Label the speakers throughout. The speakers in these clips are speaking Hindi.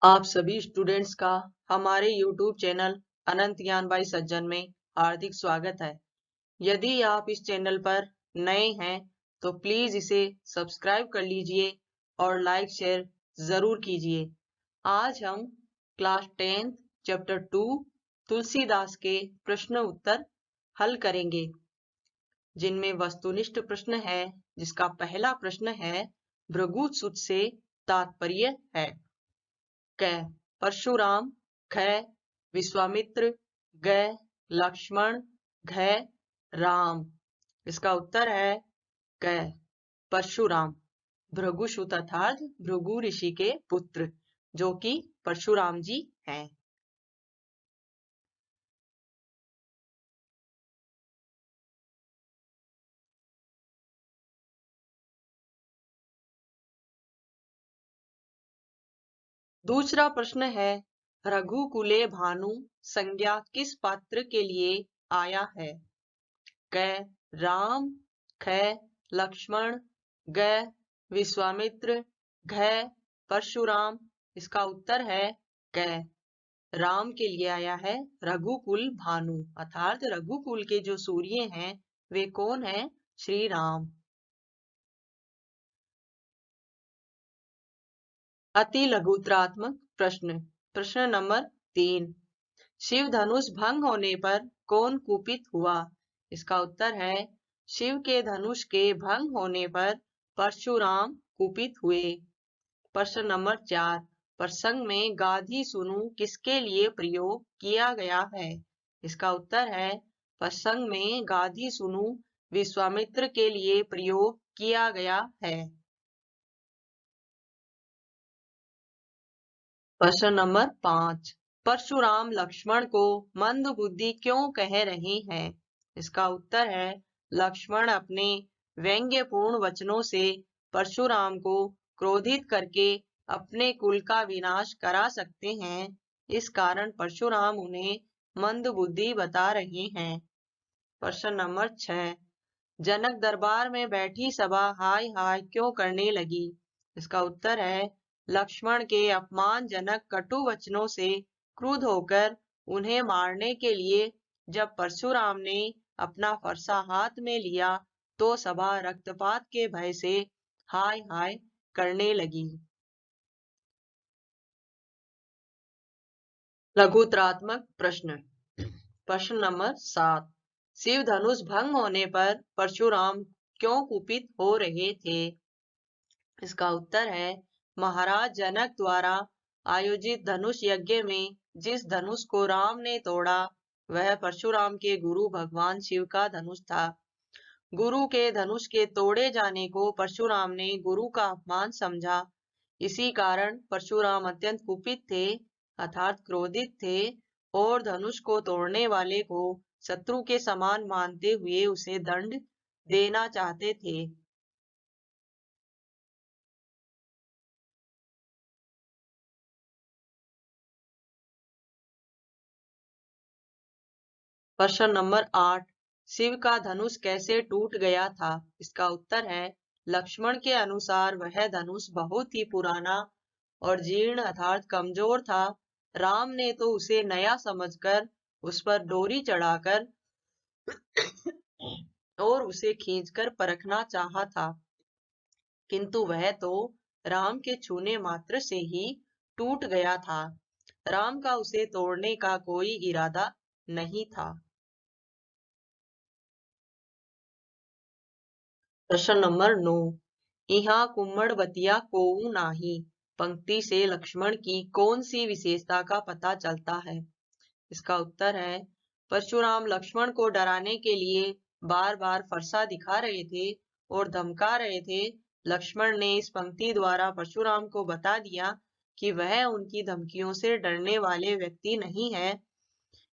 Speaker 1: आप सभी स्टूडेंट्स का हमारे YouTube चैनल अनंत ज्ञान बाई सज्जन में हार्दिक स्वागत है। यदि आप इस चैनल पर नए हैं तो प्लीज इसे सब्सक्राइब कर लीजिए और लाइक शेयर जरूर कीजिए। आज हम क्लास 10 चैप्टर 2 तुलसीदास के प्रश्न उत्तर हल करेंगे, जिनमें वस्तुनिष्ठ प्रश्न है, जिसका पहला प्रश्न है भृगु सुत से तात्पर्य है। क परशुराम, ख विश्वामित्र, ग लक्ष्मण, घ राम। इसका उत्तर है क परशुराम। भृगुसुत अर्थात भृगु ऋषि के पुत्र, जो कि परशुराम जी हैं। दूसरा प्रश्न है रघुकुले भानु संज्ञा किस पात्र के लिए आया है। क राम, ख लक्ष्मण, ग विश्वामित्र, घ परशुराम। इसका उत्तर है क राम के लिए आया है। रघुकुल भानु अर्थात रघुकुल के जो सूर्य हैं वे कौन हैं? श्री राम। अति लघुत्रात्मक प्रश्न, प्रश्न नंबर 3। शिव धनुष भंग होने पर कौन कुपित हुआ? इसका उत्तर है शिव के धनुष के भंग होने पर परशुराम कुपित हुए। प्रश्न नंबर 4। प्रसंग में गाधी सुनु किसके लिए प्रयोग किया गया है? इसका उत्तर है प्रसंग में गाधी सुनु विश्वामित्र के लिए प्रयोग किया गया है। प्रश्न नंबर 5। परशुराम लक्ष्मण को मंद बुद्धि क्यों कह रहे हैं? इसका उत्तर है लक्ष्मण अपने व्यंग्यपूर्ण वचनों से परशुराम को क्रोधित करके अपने कुल का विनाश करा सकते हैं। इस कारण परशुराम उन्हें मंद बुद्धि बता रहे हैं। प्रश्न नंबर 6। जनक दरबार में बैठी सभा हाय हाय क्यों करने लगी? इसका उत्तर है लक्ष्मण के अपमानजनक कटु वचनों से क्रुद्ध होकर उन्हें मारने के लिए जब परशुराम ने अपना फरसा हाथ में लिया तो सभा रक्तपात के भय से हाय हाय करने लगी। लघुत्रात्मक प्रश्न, प्रश्न नंबर 7। शिव धनुष भंग होने पर परशुराम क्यों कुपित हो रहे थे? इसका उत्तर है महाराज जनक द्वारा आयोजित धनुष यज्ञ में जिस धनुष को राम ने तोड़ा वह परशुराम के गुरु भगवान शिव का धनुष था। गुरु के धनुष के तोड़े जाने को परशुराम ने गुरु का अपमान समझा। इसी कारण परशुराम अत्यंत कुपित थे अर्थात क्रोधित थे और धनुष को तोड़ने वाले को शत्रु के समान मानते हुए उसे दंड देना चाहते थे। प्रश्न नंबर 8। शिव का धनुष कैसे टूट गया था? इसका उत्तर है लक्ष्मण के अनुसार वह धनुष बहुत ही पुराना और जीर्ण अर्थात कमजोर था। राम ने तो उसे नया समझकर उस पर डोरी चढ़ाकर और उसे खींचकर परखना चाहा था, किंतु वह तो राम के छूने मात्र से ही टूट गया था। राम का उसे तोड़ने का कोई इरादा नहीं था। प्रश्न नंबर 9। यहाँ कुम्मड़बतिया कोऊ नाही पंक्ति से लक्ष्मण की कौन सी विशेषता का पता चलता है? इसका उत्तर है परशुराम लक्ष्मण को डराने के लिए बार बार फरसा दिखा रहे थे और धमका रहे थे। लक्ष्मण ने इस पंक्ति द्वारा परशुराम को बता दिया कि वह उनकी धमकियों से डरने वाले व्यक्ति नहीं है।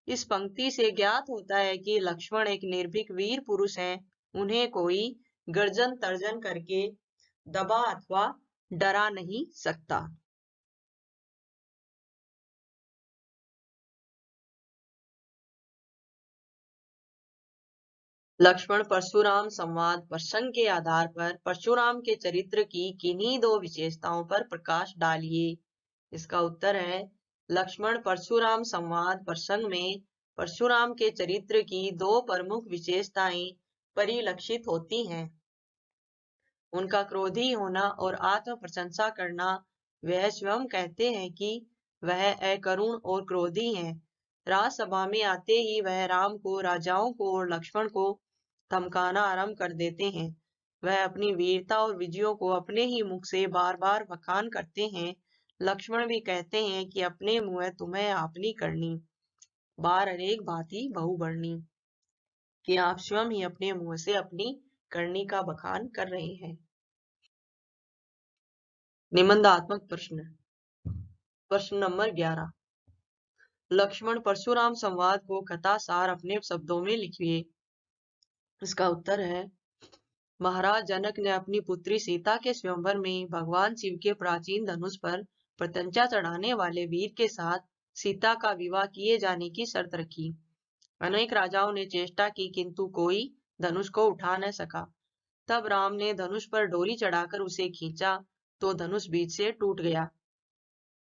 Speaker 1: इस पंक्ति से ज्ञात होता है कि लक्ष्मण एक निर्भीक वीर पुरुष हैं। उन्हें कोई गर्जन तर्जन करके दबा अथवा डरा नहीं सकता। लक्ष्मण परशुराम संवाद प्रसंग के आधार पर परशुराम के चरित्र की किन्हीं दो विशेषताओं पर प्रकाश डालिए। इसका उत्तर है लक्ष्मण परशुराम संवाद प्रसंग में परशुराम के चरित्र की दो प्रमुख विशेषताएं परिलक्षित होती हैं, उनका क्रोधी होना और आत्म प्रशंसा करना। वह स्वयं कहते हैं कि वह अकरुण और क्रोधी हैं। राजसभा में आते ही वह राम को, राजाओं को और लक्ष्मण को धमकाना आरंभ कर देते हैं। वह अपनी वीरता और विजयों को अपने ही मुख से बार बार बखान करते हैं। लक्ष्मण भी कहते हैं कि अपने मुँह तुम्हें आपनी करनी, बार अनेक भांति बहुबरनी, कि आप स्वयं ही अपने मुंह से अपनी करनी का बखान कर रहे हैं। निबंधात्मक प्रश्न। प्रश्न नंबर 11। लक्ष्मण परशुराम संवाद को कथा सार अपने शब्दों में लिखिए। इसका उत्तर है महाराज जनक ने अपनी पुत्री सीता के स्वयंवर में भगवान शिव के प्राचीन धनुष पर प्रत्यंचा चढ़ाने वाले वीर के साथ सीता का विवाह किए जाने की शर्त रखी। अनेक राजाओं ने चेष्टा की किंतु कोई धनुष को उठा न सका। तब राम ने धनुष पर डोरी चढ़ाकर उसे खींचा तो धनुष बीच से टूट गया।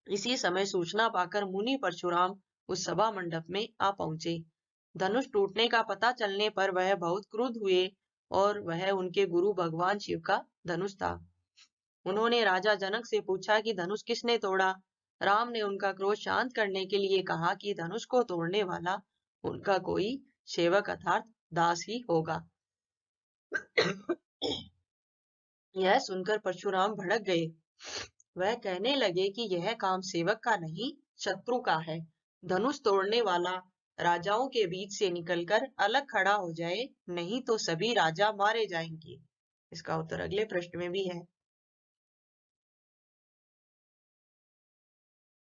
Speaker 1: इसी समय सूचना पाकर मुनि परशुराम उस सभा मंडप में आ पहुंचे। धनुष टूटने का पता चलने पर वह बहुत क्रुद्ध हुए और वह उनके गुरु भगवान शिव का धनुष था। उन्होंने राजा जनक से पूछा कि धनुष किसने तोड़ा। राम ने उनका क्रोध शांत करने के लिए कहा कि धनुष को तोड़ने वाला उनका कोई सेवक अर्थात दास ही होगा। यह सुनकर परशुराम भड़क गए। वह कहने लगे कि यह काम सेवक का नहीं, शत्रु का है। धनुष तोड़ने वाला राजाओं के बीच से निकलकर अलग खड़ा हो जाए, नहीं तो सभी राजा मारे जाएंगे। इसका उत्तर अगले प्रश्न में भी है।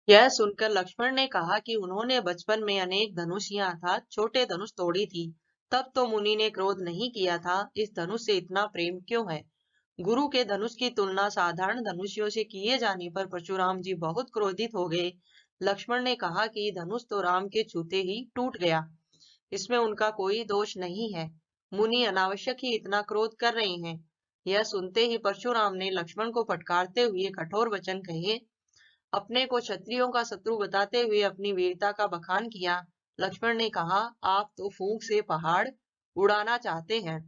Speaker 1: यह सुनकर लक्ष्मण ने कहा कि उन्होंने बचपन में अनेक धनुषियां अर्थात छोटे धनुष तोड़ी थी, तब तो मुनि ने क्रोध नहीं किया था। इस धनुष से इतना प्रेम क्यों है। गुरु के धनुष की तुलना साधारण धनुषियों से किए जाने पर परशुराम जी बहुत क्रोधित हो गए। लक्ष्मण ने कहा कि धनुष तो राम के छूते ही टूट गया, इसमें उनका कोई दोष नहीं है। मुनि अनावश्यक ही इतना क्रोध कर रहे हैं। यह सुनते ही परशुराम ने लक्ष्मण को फटकारते हुए कठोर वचन कहे। अपने को क्षत्रियों का शत्रु बताते हुए अपनी वीरता का बखान किया। लक्ष्मण ने कहा, आप तो फूंक से पहाड़ उड़ाना चाहते हैं।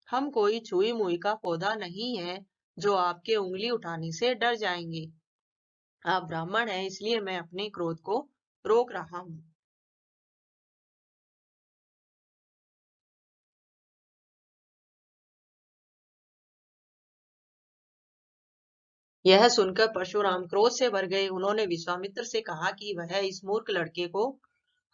Speaker 1: हम कोई छुई मुई का पौधा नहीं है जो आपके उंगली उठाने से डर जाएंगे। आप ब्राह्मण हैं, इसलिए मैं अपने क्रोध को रोक रहा हूं। यह सुनकर परशुराम क्रोध से भर गए। उन्होंने विश्वामित्र से कहा कि वह इस मूर्ख लड़के को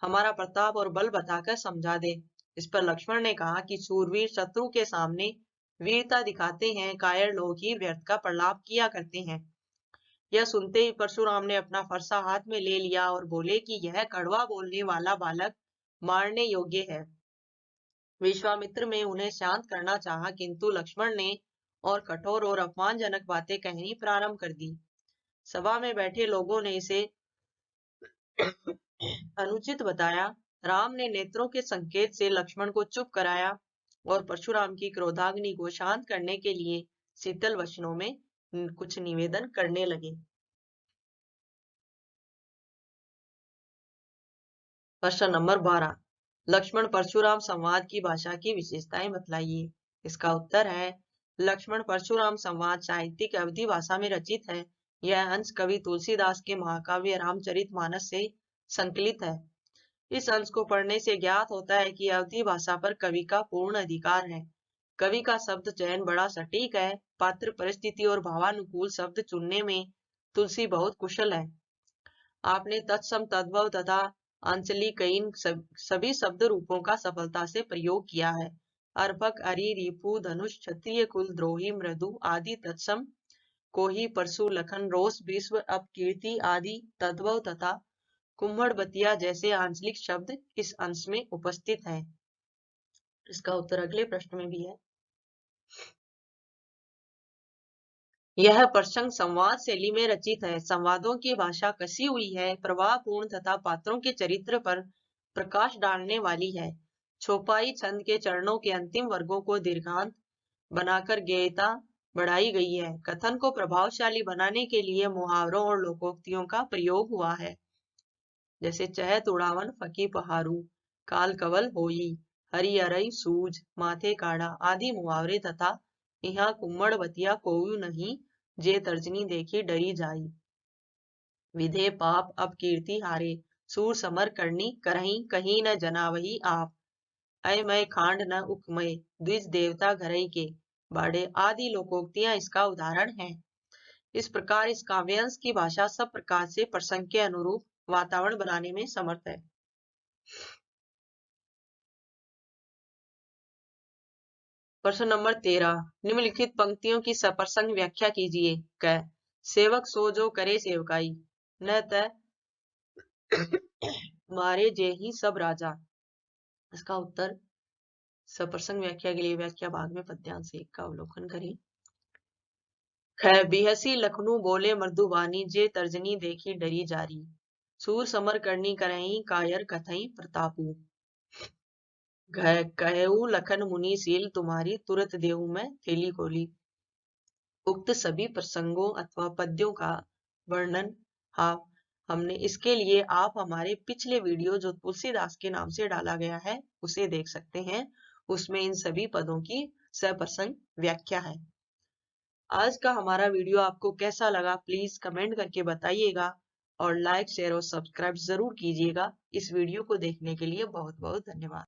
Speaker 1: हमारा प्रताप और बल बताकर समझा दे। इस पर लक्ष्मण ने कहा कि शूरवीर शत्रु के सामने वीरता दिखाते हैं, कायर लोग ही व्यर्थ का प्रलाप किया करते हैं। यह सुनते ही परशुराम ने अपना फरसा हाथ में ले लिया और बोले कि यह कड़वा बोलने वाला बालक मारने योग्य है। विश्वामित्र ने उन्हें शांत करना चाहा, किंतु लक्ष्मण ने और कठोर और अपमानजनक बातें कहनी प्रारंभ कर दी। सभा में बैठे लोगों ने इसे अनुचित बताया। राम ने नेत्रों के संकेत से लक्ष्मण को चुप कराया और परशुराम की क्रोधाग्नि को शांत करने के लिए शीतल वचनों में कुछ निवेदन करने लगे। प्रश्न नंबर 12। लक्ष्मण परशुराम संवाद की भाषा की विशेषताएं बतलाइए। इसका उत्तर है लक्ष्मण परशुराम संवाद साहित्यिक अवधी भाषा में रचित है। यह अंश कवि तुलसीदास के महाकाव्य रामचरितमानस से संकलित है। इस अंश को पढ़ने से ज्ञात होता है कि अवधी भाषा पर कवि का पूर्ण अधिकार है। कवि का शब्द चयन बड़ा सटीक है। पात्र, परिस्थिति और भावानुकूल शब्द चुनने में तुलसी बहुत कुशल है। आपने तत्सम, तद्भव तथा आंचलिकईन सभी शब्द रूपों का सफलता से प्रयोग किया है। अर्भक, अरि, रिपु, धनुष, क्षत्रिय कुल, द्रोही, मृदु आदि तत्सम, कोही, परशु, लखन, रोष, विश्व, अपकीर्ति आदि तद्भव तथा कुम्भड़बतिया जैसे आंचलिक शब्द इस अंश में उपस्थित हैं। इसका उत्तर अगले प्रश्न में भी है। यह प्रसंग संवाद शैली में रचित है। संवादों की भाषा कसी हुई है, प्रवाहपूर्ण तथा पात्रों के चरित्र पर प्रकाश डालने वाली है। छोपाई छंद के चरणों के अंतिम वर्गों को दीर्घांत बनाकर गेयता बढ़ाई गई है। कथन को प्रभावशाली बनाने के लिए मुहावरों और लोकोक्तियों का प्रयोग हुआ है, जैसे चहत उड़ावन फकी पहारू, काल कवल होई, हरी अरई सूझ, माथे काढ़ा आदि मुहावरे तथा यहाँ कुम्मड़ बतिया कोयू नहीं, जे तर्जनी देखी डरी जाई, विधे पाप अब कीर्ति हारे, सूर समर करनी करही कहीं न जनावही आप, अय मैं खांड न उकमय, द्विज देवता घरई के बाड़े आदि लोकोक्तियां इसका उदाहरण हैं। इस प्रकार इस काव्यांश की भाषा सब प्रकार से प्रसंग के अनुरूप वातावरण बनाने में समर्थ है। प्रश्न नंबर 13, निम्नलिखित पंक्तियों की सप्रसंग व्याख्या कीजिए। क, सेवक सो जो करे सेवकाई, न त मारे जे ही सब राजा। इसका उत्तर सप्रसंग व्याख्या के लिए व्याख्या भाग में पद्यांश 1 का अवलोकन करें। ख, बिहसी लखनऊ बोले मृदुबानी, जे तर्जनी देखी डरी जारी, सूर समर करनी करही कायर कथई प्रतापू, कहऊ लखन मुनि सील तुम्हारी, तुरत देहु में थेली खोली। उक्त सभी प्रसंगों अथवा पद्यों का वर्णन हमने इसके लिए आप हमारे पिछले वीडियो जो तुलसीदास के नाम से डाला गया है उसे देख सकते हैं। उसमें इन सभी पदों की सप्रसंग व्याख्या है। आज का हमारा वीडियो आपको कैसा लगा प्लीज कमेंट करके बताइएगा और लाइक शेयर और सब्सक्राइब जरूर कीजिएगा। इस वीडियो को देखने के लिए बहुत बहुत धन्यवाद।